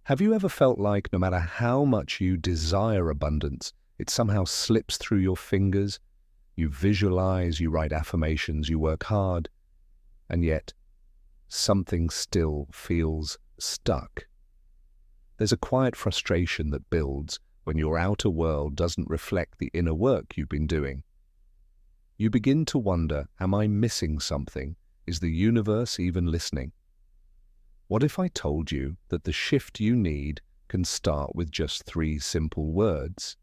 Have you ever felt like no matter how much you desire abundance, it somehow slips through your fingers? You visualize, you write affirmations, you work hard, and yet something still feels stuck. There's a quiet frustration that builds when your outer world doesn't reflect the inner work you've been doing. You begin to wonder, am I missing something? Is the universe even listening? What if I told you that the shift you need can start with just 3 simple words?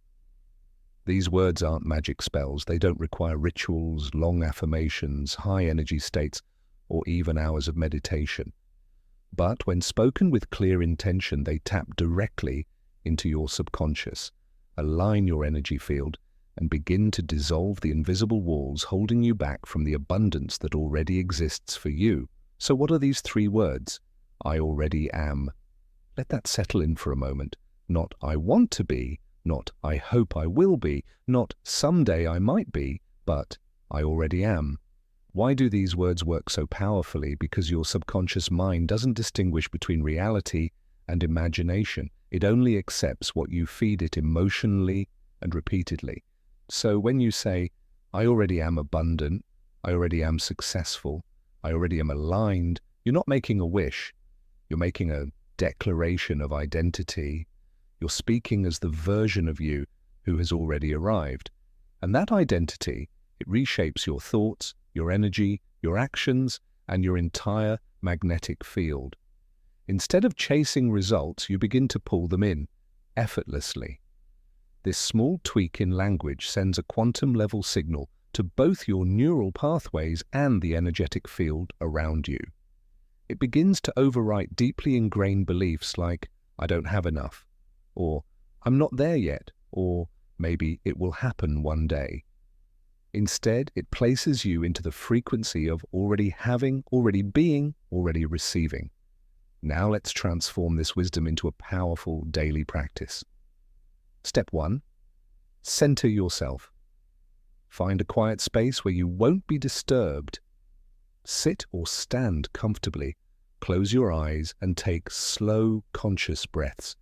These words aren't magic spells. They don't require rituals, long affirmations, high energy states, or even hours of meditation. But when spoken with clear intention, they tap directly into your subconscious, align your energy field, and begin to dissolve the invisible walls holding you back from the abundance that already exists for you. So what are these 3 words? I already am. Let that settle in for a moment. Not I want to be, not I hope I will be, not someday I might be, but I already am. Why do these words work so powerfully? Because your subconscious mind doesn't distinguish between reality and imagination. It only accepts what you feed it emotionally and repeatedly. So when you say, I already am abundant, I already am successful, I already am aligned, you're not making a wish. You're making a declaration of identity. You're speaking as the version of you who has already arrived. And that identity, it reshapes your thoughts, your energy, your actions, and your entire magnetic field. Instead of chasing results, you begin to pull them in, effortlessly. This small tweak in language sends a quantum-level signal to both your neural pathways and the energetic field around you. It begins to overwrite deeply ingrained beliefs like, I don't have enough, or I'm not there yet, or maybe it will happen one day. Instead, it places you into the frequency of already having, already being, already receiving. Now let's transform this wisdom into a powerful daily practice. Step 1. Center yourself. Find a quiet space where you won't be disturbed. Sit or stand comfortably. Close your eyes and take slow, conscious breaths.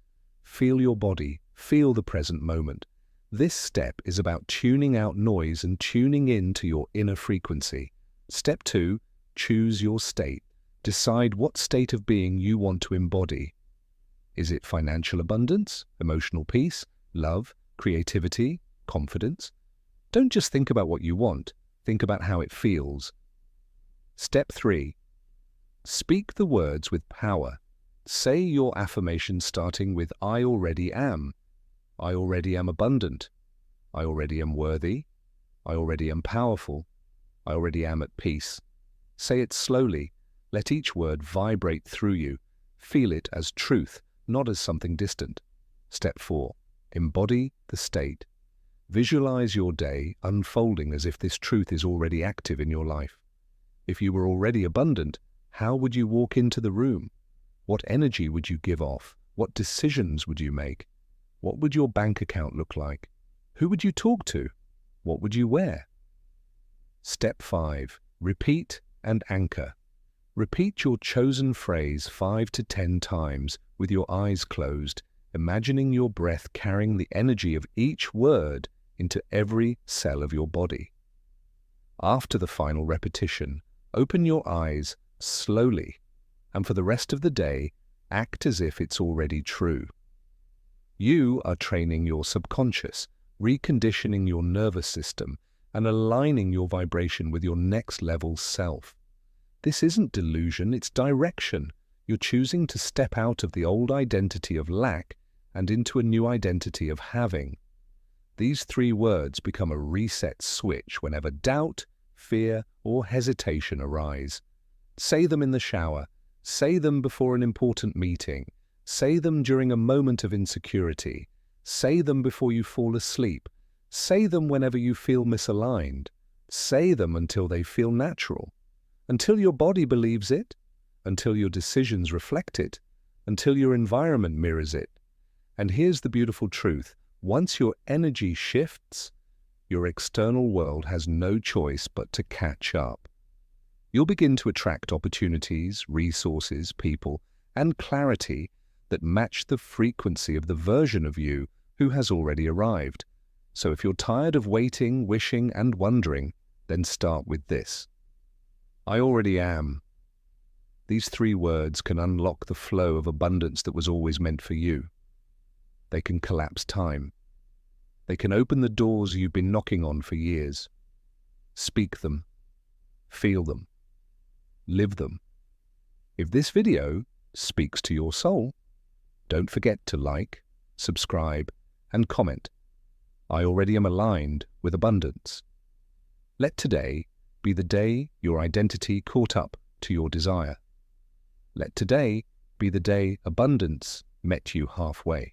Feel your body, feel the present moment. This step is about tuning out noise and tuning in to your inner frequency. Step 2, choose your state. Decide what state of being you want to embody. Is it financial abundance, emotional peace, love, creativity, confidence? Don't just think about what you want, think about how it feels. Step 3. Speak the words with power. Say your affirmation starting with I already am. I already am abundant. I already am worthy. I already am powerful. I already am at peace. Say it slowly. Let each word vibrate through you. Feel it as truth, not as something distant. Step 4. Embody the state. Visualize your day unfolding as if this truth is already active in your life. If you were already abundant, how would you walk into the room? What energy would you give off? What decisions would you make? What would your bank account look like? Who would you talk to? What would you wear? Step 5. Repeat and anchor. Repeat your chosen phrase 5 to 10 times with your eyes closed, imagining your breath carrying the energy of each word into every cell of your body. After the final repetition, open your eyes slowly, and for the rest of the day, act as if it's already true. You are training your subconscious, reconditioning your nervous system, and aligning your vibration with your next level self. This isn't delusion, it's direction. You're choosing to step out of the old identity of lack and into a new identity of having. These 3 words become a reset switch whenever doubt, fear, or hesitation arise. Say them in the shower. Say them before an important meeting. Say them during a moment of insecurity. Say them before you fall asleep. Say them whenever you feel misaligned. Say them until they feel natural. Until your body believes it, until your decisions reflect it, until your environment mirrors it. And here's the beautiful truth. Once your energy shifts, your external world has no choice but to catch up. You'll begin to attract opportunities, resources, people, and clarity that match the frequency of the version of you who has already arrived. So if you're tired of waiting, wishing, and wondering, then start with this. I already am. These 3 words can unlock the flow of abundance that was always meant for you. They can collapse time. They can open the doors you've been knocking on for years. Speak them. Feel them. Live them. If this video speaks to your soul, don't forget to like, subscribe, and comment. I already am aligned with abundance. Let today be the day your identity caught up to your desire. Let today be the day abundance met you halfway.